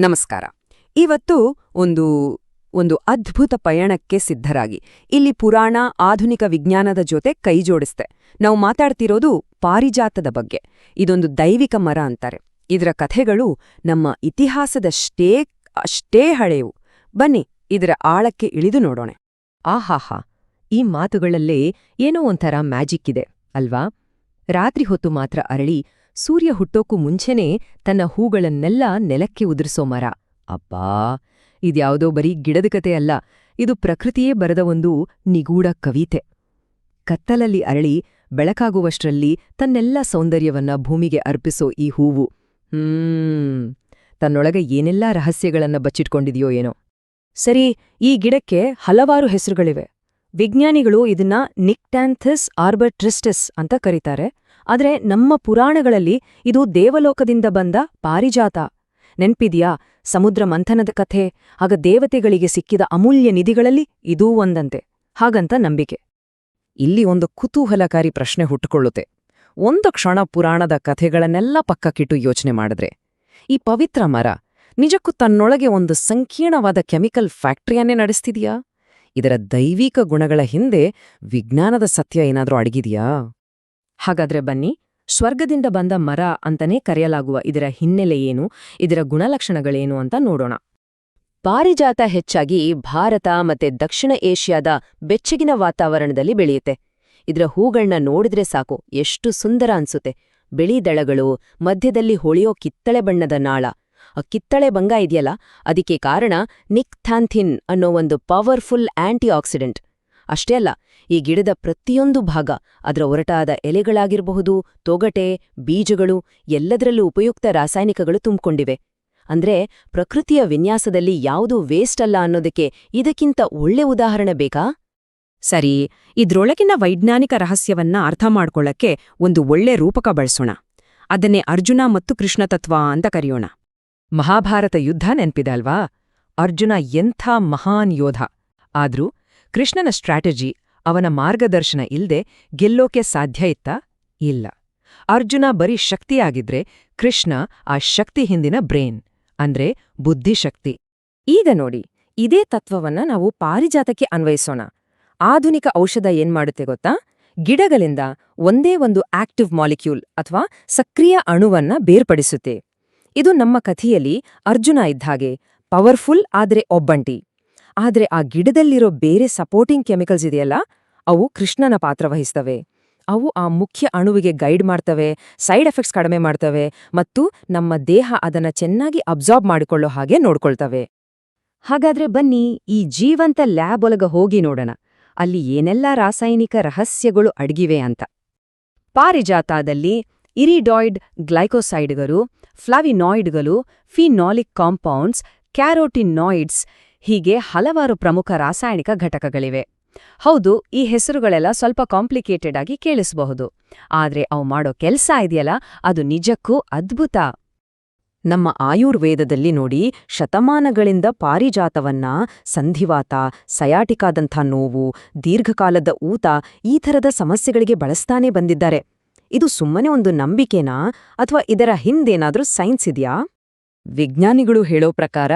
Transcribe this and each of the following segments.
ನಮಸ್ಕಾರ. ಇವತ್ತು ಒಂದು ಒಂದು ಅದ್ಭುತ ಪಯಣಕ್ಕೆ ಸಿದ್ಧರಾಗಿ ಇಲ್ಲಿ ಪುರಾಣ ಆಧುನಿಕ ವಿಜ್ಞಾನದ ಜೊತೆ ಕೈಜೋಡಿಸ್ತೆ. ನಾವು ಮಾತಾಡ್ತಿರೋದು ಪಾರಿಜಾತದ ಬಗ್ಗೆ. ಇದೊಂದು ದೈವಿಕ ಮರ ಅಂತಾರೆ. ಇದರ ಕಥೆಗಳು ನಮ್ಮ ಇತಿಹಾಸದಷ್ಟೇ ಅಷ್ಟೇ ಹಳೆಯವು. ಬನ್ನಿ ಇದರ ಆಳಕ್ಕೆ ಇಳಿದು ನೋಡೋಣ. ಆಹಾಹಾ, ಈ ಮಾತುಗಳಲ್ಲೇ ಏನೋ ಒಂಥರ ಮ್ಯಾಜಿಕ್ ಇದೆ ಅಲ್ವಾ? ರಾತ್ರಿ ಹೊತ್ತು ಮಾತ್ರ ಅರಳಿ ಸೂರ್ಯ ಹುಟ್ಟೋಕ್ಕೂ ಮುಂಚೆನೇ ತನ್ನ ಹೂಗಳನ್ನೆಲ್ಲ ನೆಲಕ್ಕೆ ಉದುರಿಸೋ ಮರ. ಅಬ್ಬಾ, ಇದ್ಯಾವುದೋ ಬರೀ ಗಿಡದ ಕತೆ ಅಲ್ಲ, ಇದು ಪ್ರಕೃತಿಯೇ ಬರೆದ ಒಂದು ನಿಗೂಢ ಕವಿತೆ. ಕತ್ತಲಲ್ಲಿ ಅರಳಿ ಬೆಳಕಾಗುವಷ್ಟರಲ್ಲಿ ತನ್ನೆಲ್ಲ ಸೌಂದರ್ಯವನ್ನ ಭೂಮಿಗೆ ಅರ್ಪಿಸೋ ಈ ಹೂವು ತನ್ನೊಳಗೆ ಏನೆಲ್ಲ ರಹಸ್ಯಗಳನ್ನ ಬಚ್ಚಿಟ್ಕೊಂಡಿದೆಯೋ ಏನೋ. ಸರಿ, ಈ ಗಿಡಕ್ಕೆ ಹಲವಾರು ಹೆಸರುಗಳಿವೆ. ವಿಜ್ಞಾನಿಗಳು ಇದನ್ನ ನಿಕ್ಟ್ಯಾಂಥಸ್ ಆರ್ಬಟ್ರಿಸ್ಟಿಸ್ ಅಂತ ಕರೀತಾರೆ. ಆದ್ರೆ ನಮ್ಮ ಪುರಾಣಗಳಲ್ಲಿ ಇದು ದೇವಲೋಕದಿಂದ ಬಂದ ಪಾರಿಜಾತ. ನೆನ್ಪಿದ್ಯಾ ಸಮುದ್ರ ಮಂಥನದ ಕಥೆ? ಆಗ ದೇವತೆಗಳಿಗೆ ಸಿಕ್ಕಿದ ಅಮೂಲ್ಯ ನಿಧಿಗಳಲ್ಲಿ ಇದೂ ಒಂದಂತೆ, ಹಾಗಂತ ನಂಬಿಕೆ. ಇಲ್ಲಿ ಒಂದು ಕುತೂಹಲಕಾರಿ ಪ್ರಶ್ನೆ ಹುಟ್ಟುಕೊಳ್ಳುತ್ತೆ. ಒಂದು ಕ್ಷಣ ಪುರಾಣದ ಕಥೆಗಳನ್ನೆಲ್ಲ ಪಕ್ಕಕ್ಕಿಟ್ಟು ಯೋಚನೆ ಮಾಡಿದ್ರೆ, ಈ ಪವಿತ್ರ ಮರ ನಿಜಕ್ಕೂ ತನ್ನೊಳಗೆ ಒಂದು ಸಂಕೀರ್ಣವಾದ ಕೆಮಿಕಲ್ ಫ್ಯಾಕ್ಟರಿಯನ್ನೇ ನಡೆಸ್ತಿದೆಯಾ? ಇದರ ದೈವಿಕ ಗುಣಗಳ ಹಿಂದೆ ವಿಜ್ಞಾನದ ಸತ್ಯ ಏನಾದ್ರೂ ಅಡಗಿದೆಯಾ? ಹಾಗಾದ್ರೆ ಬನ್ನಿ, ಸ್ವರ್ಗದಿಂದ ಬಂದ ಮರ ಅಂತಾನೇ ಕರೆಯಲಾಗುವ ಇದರ ಹಿನ್ನೆಲೆ ಏನು, ಇದರ ಗುಣಲಕ್ಷಣಗಳೇನು ಅಂತ ನೋಡೋಣ. ಪಾರಿಜಾತ ಹೆಚ್ಚಾಗಿ ಭಾರತ ಮತ್ತೆ ದಕ್ಷಿಣ ಏಷ್ಯಾದ ಬೆಚ್ಚಗಿನ ವಾತಾವರಣದಲ್ಲಿ ಬೆಳೆಯುತ್ತೆ. ಇದರ ಹೂಗಳ್ನ ನೋಡಿದ್ರೆ ಸಾಕು, ಎಷ್ಟು ಸುಂದರ ಅನ್ಸುತ್ತೆ. ಬಿಳಿ ದಳಗಳು, ಮಧ್ಯದಲ್ಲಿ ಹೊಳೆಯೋ ಕಿತ್ತಳೆ ಬಣ್ಣದ ನಾಳ. ಆ ಕಿತ್ತಳೆ ಬಂಗ ಇದೆಯಲ್ಲ, ಅದಕ್ಕೆ ಕಾರಣ ನಿಕ್ಥ್ಯಾಂಥಿನ್ ಅನ್ನೋ ಒಂದು ಪವರ್ಫುಲ್ ಆಂಟಿ ಆಕ್ಸಿಡೆಂಟ್. ಅಷ್ಟೇ ಅಲ್ಲ, ಈ ಗಿಡದ ಪ್ರತಿಯೊಂದು ಭಾಗ, ಅದರ ಒರಟಾದ ಎಲೆಗಳಾಗಿರಬಹುದು, ತೊಗಟೆ, ಬೀಜಗಳು, ಎಲ್ಲದರಲ್ಲೂ ಉಪಯುಕ್ತ ರಾಸಾಯನಿಕಗಳು ತುಂಬಿಕೊಂಡಿವೆ. ಅಂದ್ರೆ ಪ್ರಕೃತಿಯ ವಿನ್ಯಾಸದಲ್ಲಿ ಯಾವುದೂ ವೇಸ್ಟ್ ಅಲ್ಲ ಅನ್ನೋದಕ್ಕೆ ಇದಕ್ಕಿಂತ ಒಳ್ಳೆ ಉದಾಹರಣೆ ಬೇಕಾ? ಸರಿ, ಇದ್ರೊಳಗಿನ ವೈಜ್ಞಾನಿಕ ರಹಸ್ಯವನ್ನ ಅರ್ಥ ಮಾಡ್ಕೊಳ್ಳಕ್ಕೆ ಒಂದು ಒಳ್ಳೆ ರೂಪಕ ಬಳಸೋಣ. ಅದನ್ನೇ ಅರ್ಜುನ ಮತ್ತು ಕೃಷ್ಣ ತತ್ವ ಅಂತ ಕರೆಯೋಣ. ಮಹಾಭಾರತ ಯುದ್ಧ ನೆನ್ಪಿದೆ ಅಲ್ವಾ? ಅರ್ಜುನ ಎಂಥ ಮಹಾನ್ ಯೋಧ. ಆದ್ರೂ ಕೃಷ್ಣನ ಸ್ಟ್ರಾಟಜಿ, ಅವನ ಮಾರ್ಗದರ್ಶನ ಇಲ್ದೆ ಗೆಲ್ಲೋಕೆ ಸಾಧ್ಯ ಇತ್ತಾ? ಇಲ್ಲ. ಅರ್ಜುನ ಬರೀ ಶಕ್ತಿಯಾಗಿದ್ರೆ, ಕೃಷ್ಣ ಆ ಶಕ್ತಿ ಹಿಂದಿನ ಬ್ರೇನ್, ಅಂದ್ರೆ ಬುದ್ಧಿಶಕ್ತಿ. ಈಗ ನೋಡಿ, ಇದೇ ತತ್ವವನ್ನ ನಾವು ಪಾರಿಜಾತಕ್ಕೆ ಅನ್ವಯಿಸೋಣ. ಆಧುನಿಕ ಔಷಧ ಏನ್ಮಾಡುತ್ತೆ ಗೊತ್ತಾ? ಗಿಡಗಳಿಂದ ಒಂದೇ ಒಂದು ಆಕ್ಟಿವ್ ಮಾಲಿಕ್ಯೂಲ್ ಅಥವಾ ಸಕ್ರಿಯ ಅಣುವನ್ನ ಬೇರ್ಪಡಿಸುತ್ತೆ. ಇದು ನಮ್ಮ ಕಥೆಯಲ್ಲಿ ಅರ್ಜುನ ಇದ್ಹಾಗೆ, ಪವರ್ಫುಲ್ ಆದ್ರೆ ಒಬ್ಬಂಟಿ. ಆದ್ರೆ ಆ ಗಿಡದಲ್ಲಿರೋ ಬೇರೆ ಸಪೋರ್ಟಿಂಗ್ ಕೆಮಿಕಲ್ಸ್ ಇದೆಯಲ್ಲ, ಅವು ಕೃಷ್ಣನ ಪಾತ್ರ ವಹಿಸ್ತವೆ. ಅವು ಆ ಮುಖ್ಯ ಅಣುವಿಗೆ ಗೈಡ್ ಮಾಡ್ತವೆ, ಸೈಡ್ ಎಫೆಕ್ಟ್ಸ್ ಕಡಿಮೆ ಮಾಡ್ತವೆ, ಮತ್ತು ನಮ್ಮ ದೇಹ ಅದನ್ನ ಚೆನ್ನಾಗಿ ಅಬ್ಸಾರ್ಬ್ ಮಾಡಿಕೊಳ್ಳೋ ಹಾಗೆ ನೋಡ್ಕೊಳ್ತವೆ. ಹಾಗಾದ್ರೆ ಬನ್ನಿ, ಈ ಜೀವಂತ ಲ್ಯಾಬ್ ಒಳಗ ಹೋಗಿ ನೋಡೋಣ, ಅಲ್ಲಿ ಏನೆಲ್ಲ ರಾಸಾಯನಿಕ ರಹಸ್ಯಗಳು ಅಡಗಿವೆ ಅಂತ. ಪಾರಿಜಾತದಲ್ಲಿ ಇರಿಡಾಯ್ಡ್ ಗ್ಲೈಕೋಸೈಡ್ಗಳು, ಫ್ಲಾವಿನಾಯ್ಡ್ಗಳು, ಫಿನಾಲಿಕ್ ಕಾಂಪೌಂಡ್ಸ್, ಕ್ಯಾರೋಟಿನಾಯ್ಡ್ಸ್ ಹೀಗೆ ಹಲವಾರು ಪ್ರಮುಖ ರಾಸಾಯನಿಕ ಘಟಕಗಳಿವೆ. ಹೌದು, ಈ ಹೆಸರುಗಳೆಲ್ಲ ಸ್ವಲ್ಪ ಕಾಂಪ್ಲಿಕೇಟೆಡ್ ಆಗಿ ಕೇಳಿಸಬಹುದು. ಆದ್ರೆ ಅವು ಮಾಡೋ ಕೆಲ್ಸ ಇದೆಯಲ್ಲ, ಅದು ನಿಜಕ್ಕೂ ಅದ್ಭುತ. ನಮ್ಮ ಆಯುರ್ವೇದದಲ್ಲಿ ನೋಡಿ, ಶತಮಾನಗಳಿಂದ ಪಾರಿಜಾತವನ್ನ ಸಂಧಿವಾತ, ಸಯಾಟಿಕಾದಂಥ ನೋವು, ದೀರ್ಘಕಾಲದ ಊತ ಈ ಥರದ ಸಮಸ್ಯೆಗಳಿಗೆ ಬಳಸ್ತಾನೇ ಬಂದಿದ್ದಾರೆ. ಇದು ಸುಮ್ಮನೆ ಒಂದು ನಂಬಿಕೆನಾ, ಅಥವಾ ಇದರ ಹಿಂದೇನಾದ್ರೂ ಸೈನ್ಸ್ ಇದೆಯಾ? ವಿಜ್ಞಾನಿಗಳು ಹೇಳೋ ಪ್ರಕಾರ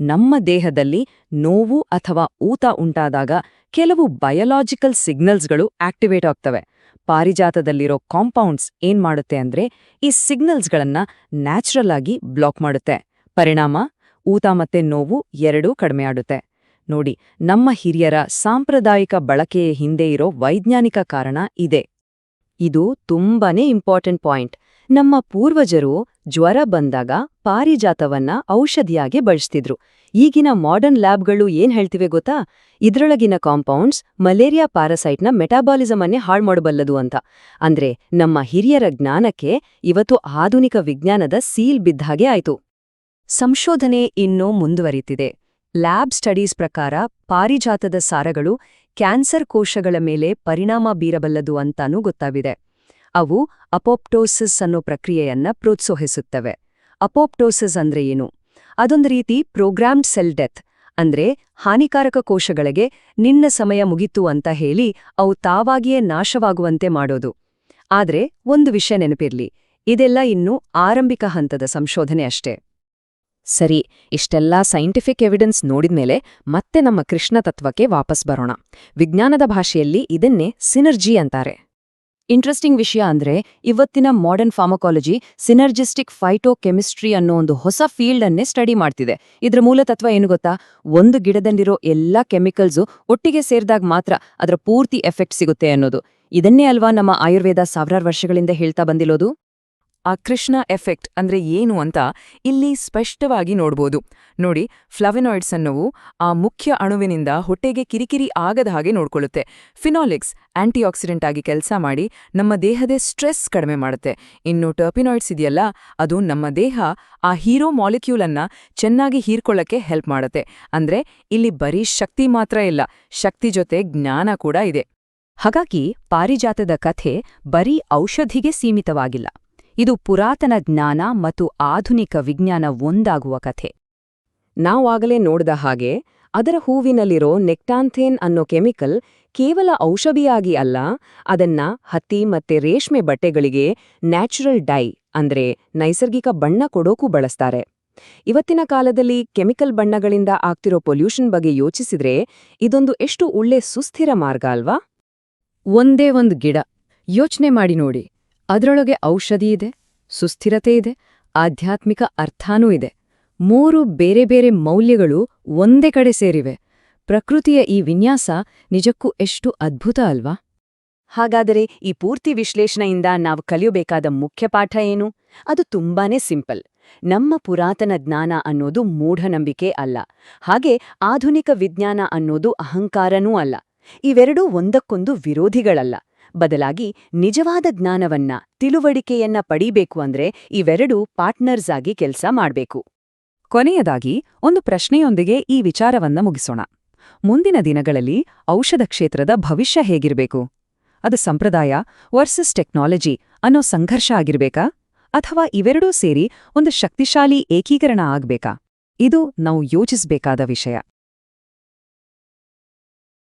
ನಮ್ಮ ದೇಹದಲ್ಲಿ ನೋವು ಅಥವಾ ಊತ ಉಂಟಾದಾಗ ಕೆಲವು ಬಯೋಲಾಜಿಕಲ್ ಸಿಗ್ನಲ್ಸ್ಗಳು ಆಕ್ಟಿವೇಟ್ ಆಗ್ತವೆ. ಪಾರಿಜಾತದಲ್ಲಿರೋ ಕಾಂಪೌಂಡ್ಸ್ ಏನ್ ಮಾಡುತ್ತೆ ಅಂದ್ರೆ, ಈ ಸಿಗ್ನಲ್ಸ್ಗಳನ್ನ ನ್ಯಾಚುರಲ್ ಆಗಿ ಬ್ಲಾಕ್ ಮಾಡುತ್ತೆ. ಪರಿಣಾಮ, ಊತ ಮತ್ತೆ ನೋವು ಎರಡೂ ಕಡಿಮೆಯಾಡುತ್ತೆ. ನೋಡಿ, ನಮ್ಮ ಹಿರಿಯರ ಸಾಂಪ್ರದಾಯಿಕ ಬಳಕೆಯ ಹಿಂದೆ ಇರೋ ವೈಜ್ಞಾನಿಕ ಕಾರಣ ಇದೆ. ಇದು ತುಂಬಾನೇ ಇಂಪಾರ್ಟೆಂಟ್ ಪಾಯಿಂಟ್. ನಮ್ಮ ಪೂರ್ವಜರು ಜ್ವರ ಬಂದಾಗ ಪಾರಿಜಾತವನ್ನ ಔಷಧಿಯಾಗಿ ಬಳಸ್ತಿದ್ರು. ಈಗಿನ ಮಾಡರ್ನ್ ಲ್ಯಾಬ್ಗಳು ಏನ್ ಹೇಳ್ತಿವೆ ಗೊತ್ತಾ? ಇದ್ರೊಳಗಿನ ಕಾಂಪೌಂಡ್ಸ್ ಮಲೇರಿಯಾ ಪ್ಯಾರಸೈಟ್ನ ಮೆಟಾಬಾಲಿಸಮ್ ಅನ್ನೇ ಹಾಳ್ಮಾಡಬಲ್ಲದು ಅಂತ. ಅಂದ್ರೆ ನಮ್ಮ ಹಿರಿಯರ ಜ್ಞಾನಕ್ಕೆ ಇವತ್ತು ಆಧುನಿಕ ವಿಜ್ಞಾನದ ಸೀಲ್ ಬಿದ್ದಾಗೆ ಆಯ್ತು. ಸಂಶೋಧನೆ ಇನ್ನೂ ಮುಂದುವರಿತಿದೆ. ಲ್ಯಾಬ್ ಸ್ಟಡೀಸ್ ಪ್ರಕಾರ ಪಾರಿಜಾತದ ಸಾರಗಳು ಕ್ಯಾನ್ಸರ್ ಕೋಶಗಳ ಮೇಲೆ ಪರಿಣಾಮ ಬೀರಬಲ್ಲದು ಅಂತಾನೂ ಗೊತ್ತಾಗಿದೆ. ಅವು ಅಪೋಪ್ಟೋಸಿಸ್ ಅನ್ನೋ ಪ್ರಕ್ರಿಯೆಯನ್ನ ಪ್ರೋತ್ಸಾಹಿಸುತ್ತವೆ. ಅಪೋಪ್ಟೋಸಿಸ್ ಅಂದ್ರೆ ಏನು? ಅದೊಂದು ರೀತಿ ಪ್ರೋಗ್ರಾಮ್ಡ್ ಸೆಲ್ ಡೆತ್. ಅಂದ್ರೆ ಹಾನಿಕಾರಕ ಕೋಶಗಳಿಗೆ ನಿನ್ನ ಸಮಯ ಮುಗಿತು ಅಂತ ಹೇಳಿ ಅವು ತಾವಾಗಿಯೇ ನಾಶವಾಗುವಂತೆ ಮಾಡೋದು. ಆದ್ರೆ ಒಂದು ವಿಷಯ ನೆನಪಿರ್ಲಿ, ಇದೆಲ್ಲ ಇನ್ನೂ ಆರಂಭಿಕ ಹಂತದ ಸಂಶೋಧನೆ ಅಷ್ಟೇ. ಸರಿ, ಇಷ್ಟೆಲ್ಲ ಸೈಂಟಿಫಿಕ್ ಎವಿಡೆನ್ಸ್ ನೋಡಿದ್ಮೇಲೆ ಮತ್ತೆ ನಮ್ಮ ಕೃಷ್ಣ ತತ್ವಕ್ಕೆ ವಾಪಸ್ ಬರೋಣ. ವಿಜ್ಞಾನದ ಭಾಷೆಯಲ್ಲಿ ಇದನ್ನೇ ಸಿನರ್ಜಿ ಅಂತಾರೆ. ಇಂಟ್ರೆಸ್ಟಿಂಗ್ ವಿಷಯ ಅಂದ್ರೆ ಇವತ್ತಿನ ಮಾಡರ್ನ್ ಫಾರ್ಮಕಾಲಜಿ ಸಿನರ್ಜಿಸ್ಟಿಕ್ ಫೈಟೋಕೆಮಿಸ್ಟ್ರಿ ಅನ್ನೋ ಒಂದು ಹೊಸ ಫೀಲ್ಡ್ ಅನ್ನೇ ಸ್ಟಡಿ ಮಾಡ್ತಿದೆ. ಇದ್ರ ಮೂಲ ತತ್ವ ಏನು ಗೊತ್ತಾ? ಒಂದು ಗಿಡದಲ್ಲಿರೋ ಎಲ್ಲಾ ಕೆಮಿಕಲ್ಸು ಒಟ್ಟಿಗೆ ಸೇರಿದಾಗ ಮಾತ್ರ ಅದರ ಪೂರ್ತಿ ಎಫೆಕ್ಟ್ ಸಿಗುತ್ತೆ ಅನ್ನೋದು. ಇದನ್ನೇ ಅಲ್ವಾ ನಮ್ಮ ಆಯುರ್ವೇದ ಸಾವಿರಾರು ವರ್ಷಗಳಿಂದ ಹೇಳ್ತಾ ಬಂದಿರೋದು. ಆ ಕೃಷ್ಣ ಎಫೆಕ್ಟ್ ಅಂದ್ರೆ ಏನು ಅಂತ ಇಲ್ಲಿ ಸ್ಪಷ್ಟವಾಗಿ ನೋಡ್ಬೋದು. ನೋಡಿ, ಫ್ಲವಿನಾಯ್ಡ್ಸ್ ಅನ್ನೋವು ಆ ಮುಖ್ಯ ಅಣುವಿನಿಂದ ಹೊಟ್ಟೆಗೆ ಕಿರಿಕಿರಿ ಆಗದ ಹಾಗೆ ನೋಡ್ಕೊಳ್ಳುತ್ತೆ. ಫಿನಾಲಿಕ್ಸ್ ಆಂಟಿಆಕ್ಸಿಡೆಂಟ್ ಆಗಿ ಕೆಲಸ ಮಾಡಿ ನಮ್ಮ ದೇಹದ ಸ್ಟ್ರೆಸ್ ಕಡಿಮೆ ಮಾಡುತ್ತೆ. ಇನ್ನು ಟರ್ಪಿನಾಯ್ಡ್ಸ್ ಇದೆಯಲ್ಲ, ಅದು ನಮ್ಮ ದೇಹ ಆ ಹೀರೋ ಮಾಲಿಕ್ಯೂಲ್ ಅನ್ನ ಚೆನ್ನಾಗಿ ಹೀರ್ಕೊಳ್ಳಕ್ಕೆ ಹೆಲ್ಪ್ ಮಾಡುತ್ತೆ. ಅಂದ್ರೆ ಇಲ್ಲಿ ಬರೀ ಶಕ್ತಿ ಮಾತ್ರ ಇಲ್ಲ, ಶಕ್ತಿ ಜೊತೆ ಜ್ಞಾನ ಕೂಡ ಇದೆ. ಹಾಗಾಗಿ ಪಾರಿಜಾತದ ಕಥೆ ಬರೀ ಔಷಧಿಗೆ ಸೀಮಿತವಾಗಿಲ್ಲ. ಇದು ಪುರಾತನ ಜ್ಞಾನ ಮತ್ತು ಆಧುನಿಕ ವಿಜ್ಞಾನ ಒಂದಾಗುವ ಕಥೆ. ನಾವಾಗಲೇ ನೋಡಿದ ಹಾಗೆ ಅದರ ಹೂವಿನಲ್ಲಿರೋ ನೆಕ್ಟಾಂಥೇನ್ ಅನ್ನೋ ಕೆಮಿಕಲ್ ಕೇವಲ ಔಷಧಿಯಾಗಿ ಅಲ್ಲ, ಅದನ್ನ ಹತ್ತಿ ಮತ್ತೆ ರೇಷ್ಮೆ ಬಟ್ಟೆಗಳಿಗೆ ನ್ಯಾಚುರಲ್ ಡೈ ಅಂದ್ರೆ ನೈಸರ್ಗಿಕ ಬಣ್ಣ ಕೊಡೋಕೂ ಬಳಸ್ತಾರೆ. ಇವತ್ತಿನ ಕಾಲದಲ್ಲಿ ಕೆಮಿಕಲ್ ಬಣ್ಣಗಳಿಂದ ಆಗ್ತಿರೋ ಪೊಲ್ಯೂಷನ್ ಬಗ್ಗೆ ಯೋಚಿಸಿದ್ರೆ ಇದೊಂದು ಎಷ್ಟು ಒಳ್ಳೆ ಸುಸ್ಥಿರ ಮಾರ್ಗ ಅಲ್ವಾ? ಒಂದೇ ಒಂದು ಗಿಡ, ಯೋಚನೆ ಮಾಡಿ ನೋಡಿ. ಅದರೊಳಗೆ ಔಷಧಿ ಇದೆ, ಸುಸ್ಥಿರತೆ ಇದೆ, ಆಧ್ಯಾತ್ಮಿಕ ಅರ್ಥನೂ ಇದೆ. 3 ಬೇರೆ ಬೇರೆ ಮೌಲ್ಯಗಳು ಒಂದೇ ಕಡೆ ಸೇರಿವೆ. ಪ್ರಕೃತಿಯ ಈ ವಿನ್ಯಾಸ ನಿಜಕ್ಕೂ ಎಷ್ಟು ಅದ್ಭುತ ಅಲ್ವಾ? ಹಾಗಾದರೆ ಈ ಪೂರ್ತಿ ವಿಶ್ಲೇಷಣೆಯಿಂದ ನಾವು ಕಲಿಯಬೇಕಾದ ಮುಖ್ಯ ಪಾಠ ಏನು? ಅದು ತುಂಬಾನೇ ಸಿಂಪಲ್. ನಮ್ಮ ಪುರಾತನ ಜ್ಞಾನ ಅನ್ನೋದು ಮೂಢನಂಬಿಕೆ ಅಲ್ಲ, ಹಾಗೆ ಆಧುನಿಕ ವಿಜ್ಞಾನ ಅನ್ನೋದು ಅಹಂಕಾರನೂ ಅಲ್ಲ. ಇವೆರಡೂ ಒಂದಕ್ಕೊಂದು ವಿರೋಧಿಗಳಲ್ಲ. ಬದಲಾಗಿ ನಿಜವಾದ ಜ್ಞಾನವನ್ನ, ತಿಳುವಳಿಕೆಯನ್ನ ಪಡೀಬೇಕು ಅಂದ್ರೆ ಇವೆರಡೂ ಪಾರ್ಟ್ನರ್ಸ್ ಆಗಿ ಕೆಲಸ ಮಾಡ್ಬೇಕು. ಕೊನೆಯದಾಗಿ ಒಂದು ಪ್ರಶ್ನೆಯೊಂದಿಗೆ ಈ ವಿಚಾರವನ್ನ ಮುಗಿಸೋಣ. ಮುಂದಿನ ದಿನಗಳಲ್ಲಿ ಔಷಧ ಕ್ಷೇತ್ರದ ಭವಿಷ್ಯ ಹೇಗಿರಬೇಕು? ಅದು ಸಂಪ್ರದಾಯ ವರ್ಸಸ್ ಟೆಕ್ನಾಲಜಿ ಅನ್ನೋ ಸಂಘರ್ಷ ಆಗಿರ್ಬೇಕಾ? ಅಥವಾ ಇವೆರಡೂ ಸೇರಿ ಒಂದು ಶಕ್ತಿಶಾಲಿ ಏಕೀಕರಣ ಆಗ್ಬೇಕಾ? ಇದು ನಾವು ಯೋಚಿಸಬೇಕಾದ ವಿಷಯ.